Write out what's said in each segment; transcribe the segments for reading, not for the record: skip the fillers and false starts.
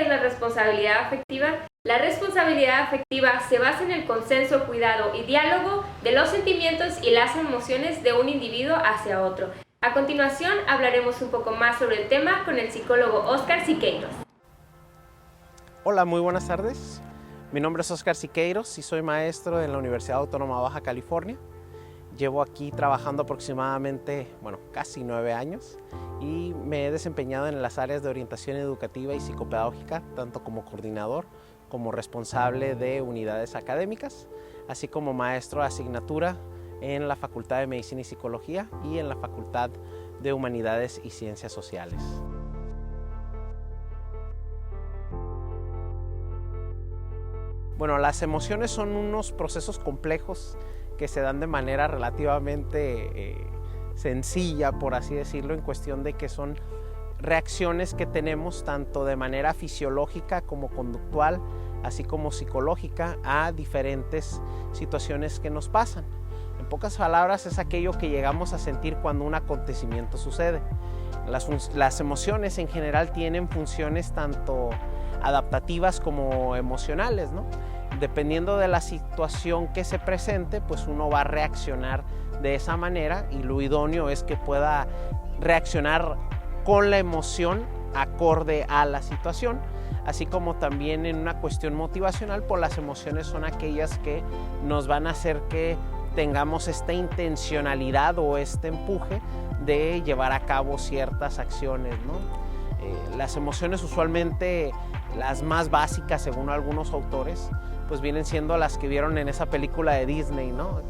es la responsabilidad afectiva? La responsabilidad afectiva se basa en el consenso, cuidado y diálogo de los sentimientos y las emociones de un individuo hacia otro. A continuación hablaremos un poco más sobre el tema con el psicólogo Óscar Siqueiros. Hola, muy buenas tardes. Mi nombre es Óscar Siqueiros y soy maestro en la Universidad Autónoma de Baja California. Llevo aquí trabajando aproximadamente, casi 9 años y me he desempeñado en las áreas de orientación educativa y psicopedagógica, tanto como coordinador como responsable de unidades académicas, así como maestro de asignatura en la Facultad de Medicina y Psicología y en la Facultad de Humanidades y Ciencias Sociales. Bueno, las emociones son unos procesos complejos que se dan de manera relativamente sencilla, por así decirlo, en cuestión de que son reacciones que tenemos tanto de manera fisiológica como conductual, así como psicológica, a diferentes situaciones que nos pasan. En pocas palabras, es aquello que llegamos a sentir cuando un acontecimiento sucede. Las emociones en general tienen funciones tanto adaptativas como emocionales, ¿no? Dependiendo de la situación que se presente, pues uno va a reaccionar de esa manera y lo idóneo es que pueda reaccionar con la emoción acorde a la situación, así como también en una cuestión motivacional, pues las emociones son aquellas que nos van a hacer que tengamos esta intencionalidad o este empuje de llevar a cabo ciertas acciones, ¿no? Las emociones usualmente, las más básicas según algunos autores, pues vienen siendo las que vieron en esa película de Disney, ¿no?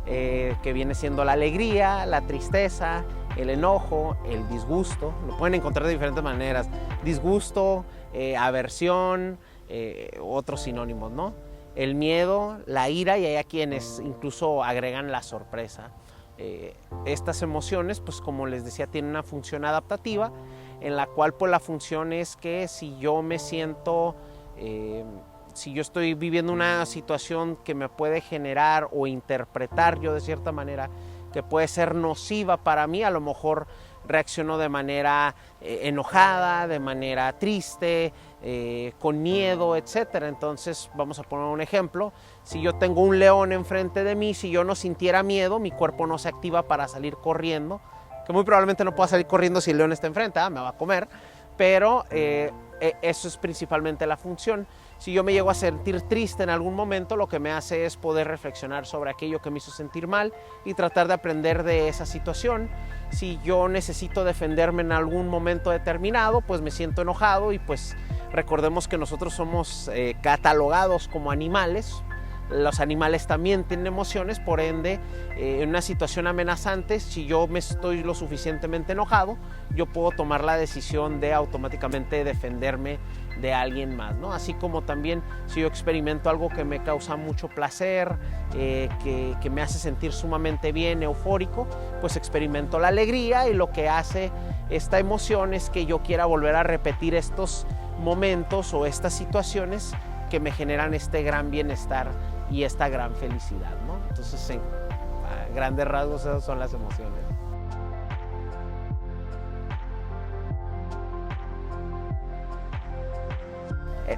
Que viene siendo la alegría, la tristeza, el enojo, el disgusto. Lo pueden encontrar de diferentes maneras: disgusto, aversión, otros sinónimos, ¿no? El miedo, la ira, y hay a quienes incluso agregan la sorpresa. Estas emociones, pues como les decía, tienen una función adaptativa, en la cual pues la función es que si yo me siento, si yo estoy viviendo una situación que me puede generar o interpretar yo de cierta manera que puede ser nociva para mí, a lo mejor reacciono de manera enojada, de manera triste, con miedo, etc. Entonces vamos a poner un ejemplo: si yo tengo un león enfrente de mí, si yo no sintiera miedo, mi cuerpo no se activa para salir corriendo, que muy probablemente no pueda salir corriendo si el león está enfrente, me va a comer, pero eso es principalmente la función. Si yo me llego a sentir triste en algún momento, lo que me hace es poder reflexionar sobre aquello que me hizo sentir mal y tratar de aprender de esa situación. Si yo necesito defenderme en algún momento determinado, pues me siento enojado y pues recordemos que nosotros somos catalogados como animales. Los animales también tienen emociones, por ende, en una situación amenazante, si yo me estoy lo suficientemente enojado, yo puedo tomar la decisión de automáticamente defenderme de alguien más, ¿no? Así como también si yo experimento algo que me causa mucho placer, que me hace sentir sumamente bien, eufórico, pues experimento la alegría, y lo que hace esta emoción es que yo quiera volver a repetir estos momentos o estas situaciones que me generan este gran bienestar y esta gran felicidad, ¿no? Entonces, a grandes rasgos, esas son las emociones.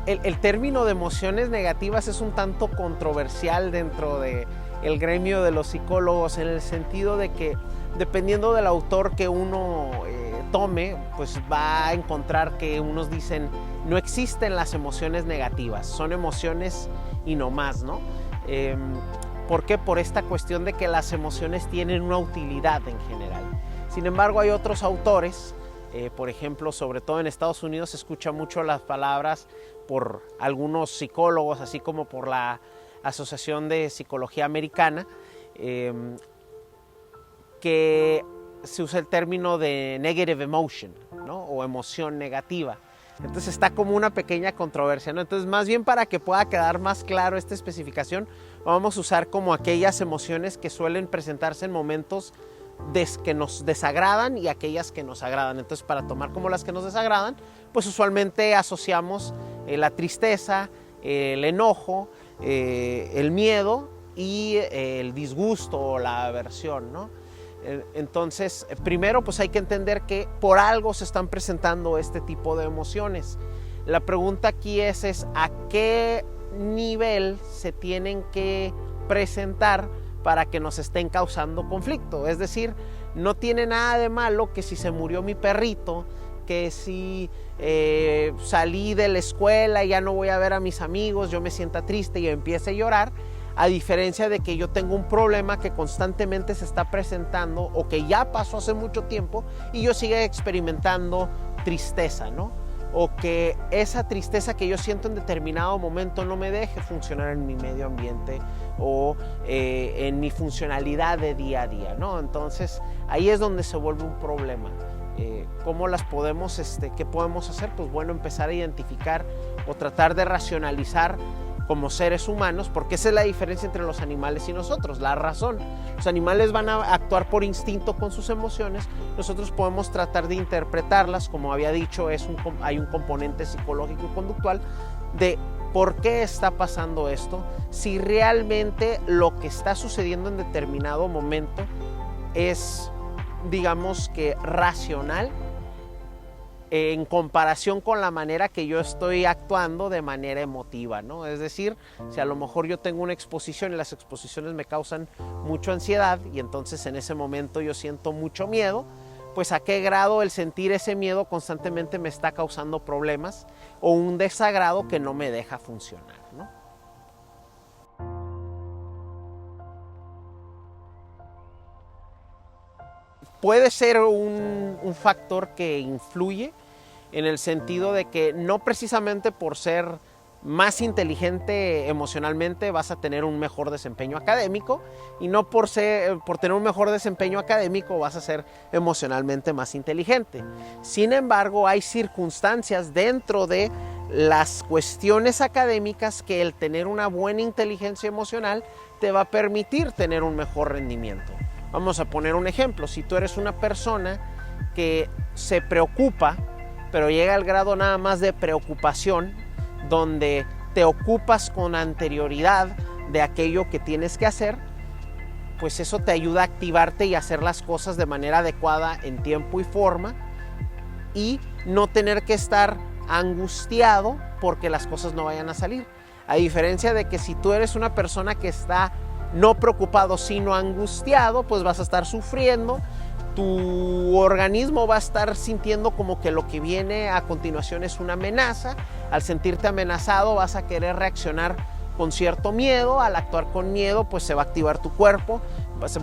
El término de emociones negativas es un tanto controversial dentro del gremio de los psicólogos, en el sentido de que dependiendo del autor que uno tome, pues va a encontrar que unos dicen no existen las emociones negativas, son emociones y no más, ¿no? ¿Por qué? Por esta cuestión de que las emociones tienen una utilidad en general. Sin embargo, hay otros autores, por ejemplo, sobre todo en Estados Unidos se escucha mucho las palabras por algunos psicólogos, así como por la Asociación de Psicología Americana, que se usa el término de negative emotion, ¿no? O emoción negativa. Entonces está como una pequeña controversia, ¿no? Entonces, más bien para que pueda quedar más claro esta especificación, vamos a usar como aquellas emociones que suelen presentarse en momentos que nos desagradan y aquellas que nos agradan. Entonces, para tomar como las que nos desagradan, pues usualmente asociamos la tristeza, el enojo, el miedo y el disgusto o la aversión, ¿no? Entonces, primero pues hay que entender que por algo se están presentando este tipo de emociones. La pregunta aquí es a qué nivel se tienen que presentar para que nos estén causando conflicto. Es decir, no tiene nada de malo que si se murió mi perrito, que si salí de la escuela y ya no voy a ver a mis amigos, yo me sienta triste y empiece a llorar, a diferencia de que yo tengo un problema que constantemente se está presentando o que ya pasó hace mucho tiempo y yo siga experimentando tristeza, ¿no? O que esa tristeza que yo siento en determinado momento no me deje funcionar en mi medio ambiente o en mi funcionalidad de día a día, ¿no? Entonces ahí es donde se vuelve un problema. ¿Cómo las podemos, qué podemos hacer? Pues bueno, empezar a identificar o tratar de racionalizar como seres humanos, porque esa es la diferencia entre los animales y nosotros, la razón. Los animales van a actuar por instinto con sus emociones, nosotros podemos tratar de interpretarlas, como había dicho, hay un componente psicológico y conductual de por qué está pasando esto, si realmente lo que está sucediendo en determinado momento es, digamos que racional, en comparación con la manera que yo estoy actuando de manera emotiva, ¿no? Es decir, si a lo mejor yo tengo una exposición y las exposiciones me causan mucha ansiedad y entonces en ese momento yo siento mucho miedo, pues a qué grado el sentir ese miedo constantemente me está causando problemas o un desagrado que no me deja funcionar, ¿no? Puede ser un factor que influye en el sentido de que no precisamente por ser más inteligente emocionalmente vas a tener un mejor desempeño académico y no por tener un mejor desempeño académico vas a ser emocionalmente más inteligente. Sin embargo, hay circunstancias dentro de las cuestiones académicas que el tener una buena inteligencia emocional te va a permitir tener un mejor rendimiento. Vamos a poner un ejemplo. Si tú eres una persona que se preocupa, pero llega al grado nada más de preocupación, donde te ocupas con anterioridad de aquello que tienes que hacer, pues eso te ayuda a activarte y hacer las cosas de manera adecuada en tiempo y forma y no tener que estar angustiado porque las cosas no vayan a salir. A diferencia de que si tú eres una persona que está no preocupado sino angustiado, pues vas a estar sufriendo, tu organismo va a estar sintiendo como que lo que viene a continuación es una amenaza. Al sentirte amenazado vas a querer reaccionar con cierto miedo, al actuar con miedo pues se va a activar tu cuerpo,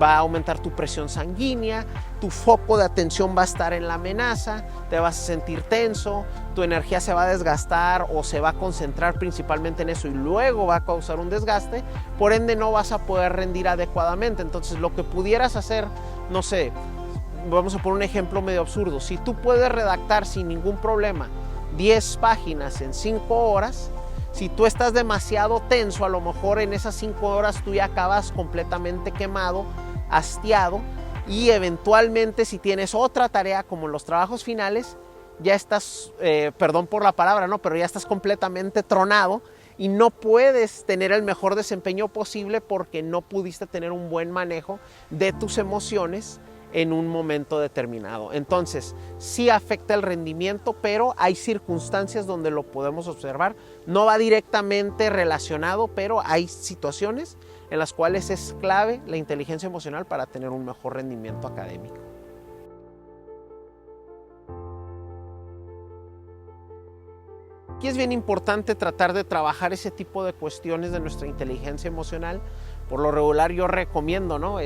va a aumentar tu presión sanguínea, tu foco de atención va a estar en la amenaza, te vas a sentir tenso, tu energía se va a desgastar o se va a concentrar principalmente en eso y luego va a causar un desgaste, por ende no vas a poder rendir adecuadamente. Entonces lo que pudieras hacer, no sé, vamos a poner un ejemplo medio absurdo, si tú puedes redactar sin ningún problema 10 páginas en 5 horas, si tú estás demasiado tenso, a lo mejor en esas 5 horas tú ya acabas completamente quemado, hastiado y eventualmente si tienes otra tarea como los trabajos finales, ya estás, perdón por la palabra, ¿no? Pero ya estás completamente tronado y no puedes tener el mejor desempeño posible porque no pudiste tener un buen manejo de tus emociones en un momento determinado. Entonces, sí afecta el rendimiento, pero hay circunstancias donde lo podemos observar. No va directamente relacionado, pero hay situaciones en las cuales es clave la inteligencia emocional para tener un mejor rendimiento académico. Aquí es bien importante tratar de trabajar ese tipo de cuestiones de nuestra inteligencia emocional. Por lo regular yo recomiendo, ¿no?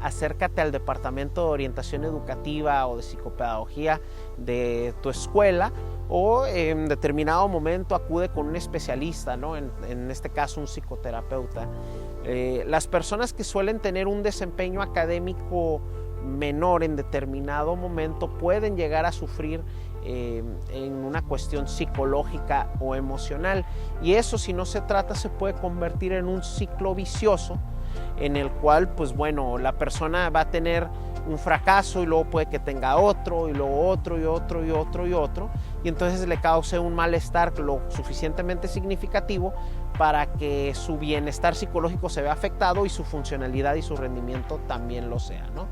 Acércate al departamento de orientación educativa o de psicopedagogía de tu escuela o en determinado momento acude con un especialista, ¿no? En este caso un psicoterapeuta. Las personas que suelen tener un desempeño académico menor en determinado momento pueden llegar a sufrir en una cuestión psicológica o emocional y eso si no se trata se puede convertir en un ciclo vicioso en el cual pues bueno la persona va a tener un fracaso y luego puede que tenga otro y luego otro y otro y otro y otro y entonces le cause un malestar lo suficientemente significativo para que su bienestar psicológico se vea afectado y su funcionalidad y su rendimiento también lo sea, ¿no?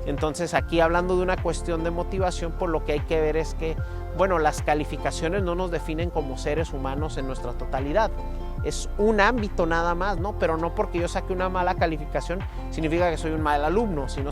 Entonces aquí hablando de una cuestión de motivación, pues lo que hay que ver es que bueno, las calificaciones no nos definen como seres humanos en nuestra totalidad. Es un ámbito nada más, ¿no? Pero no porque yo saque una mala calificación significa que soy un mal alumno. Si yo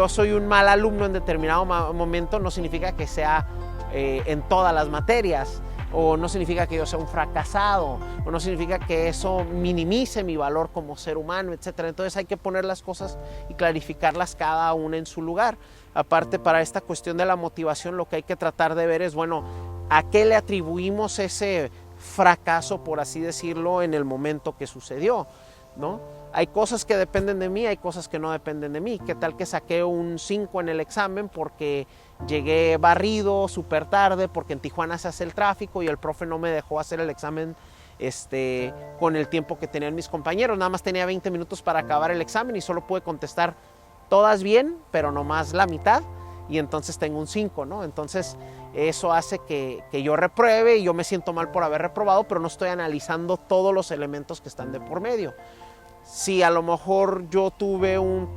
soy un mal alumno en determinado momento, no significa que sea en todas las materias, o no significa que yo sea un fracasado, o no significa que eso minimice mi valor como ser humano, etc. Entonces hay que poner las cosas y clarificarlas cada una en su lugar. Aparte, para esta cuestión de la motivación, lo que hay que tratar de ver es, bueno, ¿a qué le atribuimos ese fracaso, por así decirlo, en el momento que sucedió, ¿no? Hay cosas que dependen de mí, hay cosas que no dependen de mí. ¿Qué tal que saqué un 5 en el examen porque llegué barrido súper tarde, porque en Tijuana se hace el tráfico y el profe no me dejó hacer el examen con el tiempo que tenían mis compañeros? Nada más tenía 20 minutos para acabar el examen y solo pude contestar todas bien, pero nomás la mitad, y entonces tengo un 5, ¿no? Entonces eso hace que yo repruebe, y yo me siento mal por haber reprobado, pero no estoy analizando todos los elementos que están de por medio. Si a lo mejor yo tuve un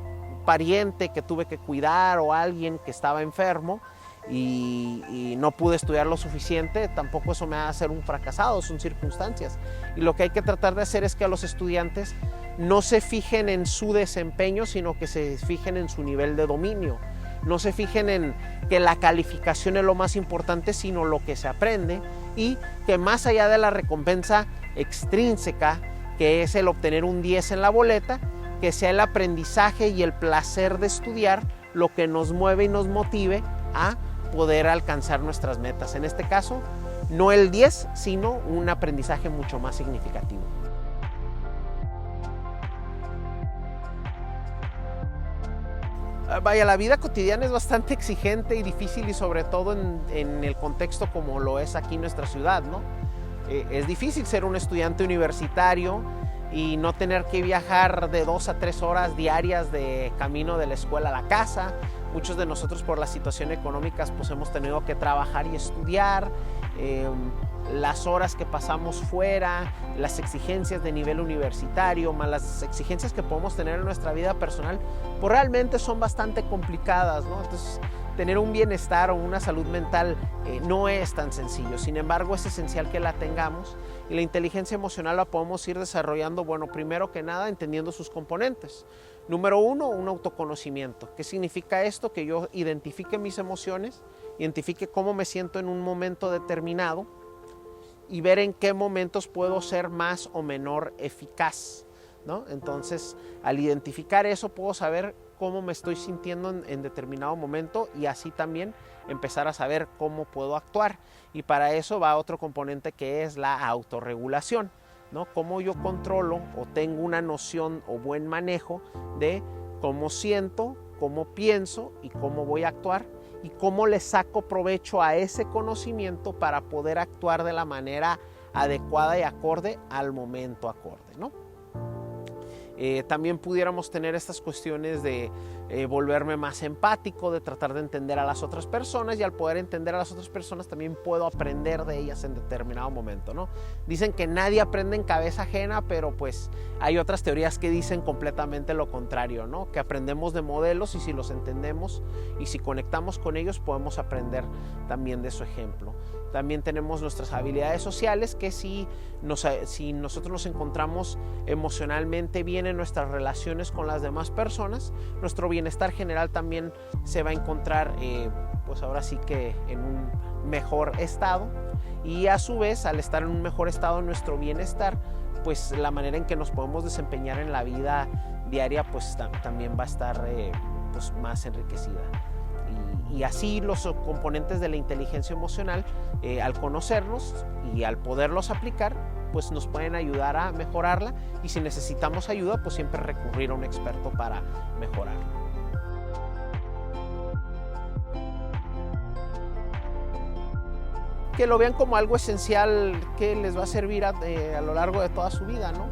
pariente que tuve que cuidar, o alguien que estaba enfermo y no pude estudiar lo suficiente, tampoco eso me va a hacer un fracasado, son circunstancias. Y lo que hay que tratar de hacer es que a los estudiantes no se fijen en su desempeño, sino que se fijen en su nivel de dominio. No se fijen en que la calificación es lo más importante, sino lo que se aprende, y que más allá de la recompensa extrínseca, que es el obtener un 10 en la boleta, que sea el aprendizaje y el placer de estudiar lo que nos mueve y nos motive a poder alcanzar nuestras metas. En este caso, no el 10, sino un aprendizaje mucho más significativo. Vaya, la vida cotidiana es bastante exigente y difícil, y sobre todo en el contexto como lo es aquí en nuestra ciudad, ¿no? Es difícil ser un estudiante universitario y no tener que viajar de 2 a 3 horas diarias de camino de la escuela a la casa. Muchos de nosotros, por la situación económica, pues hemos tenido que trabajar y estudiar. Las horas que pasamos fuera, las exigencias de nivel universitario, más las exigencias que podemos tener en nuestra vida personal, pues realmente son bastante complicadas, ¿no? Entonces, tener un bienestar o una salud mental no es tan sencillo. Sin embargo, es esencial que la tengamos, y la inteligencia emocional la podemos ir desarrollando, bueno, primero que nada, entendiendo sus componentes. Número 1, un autoconocimiento. ¿Qué significa esto? Que yo identifique mis emociones, identifique cómo me siento en un momento determinado, y ver en qué momentos puedo ser más o menor eficaz, ¿no? Entonces, al identificar eso, puedo saber cómo me estoy sintiendo en determinado momento, y así también empezar a saber cómo puedo actuar. Y para eso va otro componente, que es la autorregulación, ¿no? Cómo yo controlo o tengo una noción o buen manejo de cómo siento, cómo pienso y cómo voy a actuar, y cómo le saco provecho a ese conocimiento para poder actuar de la manera adecuada y acorde al momento acorde, ¿no? También pudiéramos tener estas cuestiones de volverme más empático, de tratar de entender a las otras personas, y al poder entender a las otras personas también puedo aprender de ellas en determinado momento, ¿no? Dicen que nadie aprende en cabeza ajena, pero pues hay otras teorías que dicen completamente lo contrario, ¿no? Que aprendemos de modelos, y si los entendemos y si conectamos con ellos, podemos aprender también de su ejemplo. También tenemos nuestras habilidades sociales, que si nosotros nos encontramos emocionalmente bien en nuestras relaciones con las demás personas, nuestro bienestar general también se va a encontrar, pues ahora sí que en un mejor estado, y a su vez, al estar en un mejor estado nuestro bienestar, pues la manera en que nos podemos desempeñar en la vida diaria, pues también va a estar pues más enriquecida. Y así los componentes de la inteligencia emocional, al conocerlos y al poderlos aplicar, pues nos pueden ayudar a mejorarla, y si necesitamos ayuda, pues siempre recurrir a un experto para mejorarla. Que lo vean como algo esencial que les va a servir a lo largo de toda su vida, ¿no?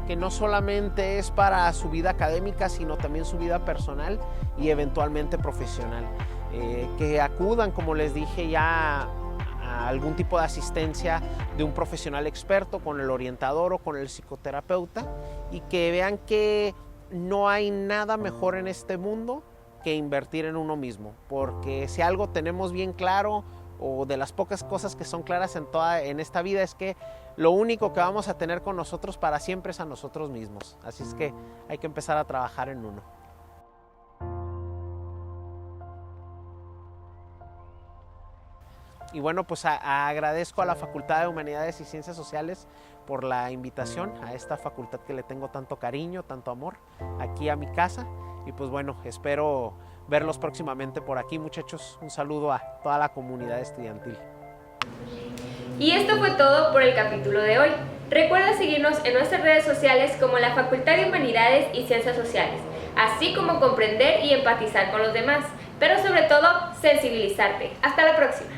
Que no solamente es para su vida académica, sino también su vida personal y eventualmente profesional. Que acudan, como les dije ya, a algún tipo de asistencia de un profesional experto, con el orientador o con el psicoterapeuta, y que vean que no hay nada mejor en este mundo que invertir en uno mismo, porque si algo tenemos bien claro, o de las pocas cosas que son claras en esta vida, es que lo único que vamos a tener con nosotros para siempre es a nosotros mismos. Así es que hay que empezar a trabajar en uno. Y bueno, pues agradezco a la Facultad de Humanidades y Ciencias Sociales por la invitación a esta facultad que le tengo tanto cariño, tanto amor, aquí a mi casa. Y pues bueno, espero verlos próximamente por aquí, muchachos. Un saludo a toda la comunidad estudiantil. Y esto fue todo por el capítulo de hoy. Recuerda seguirnos en nuestras redes sociales como la Facultad de Humanidades y Ciencias Sociales, así como comprender y empatizar con los demás, pero sobre todo sensibilizarte. Hasta la próxima.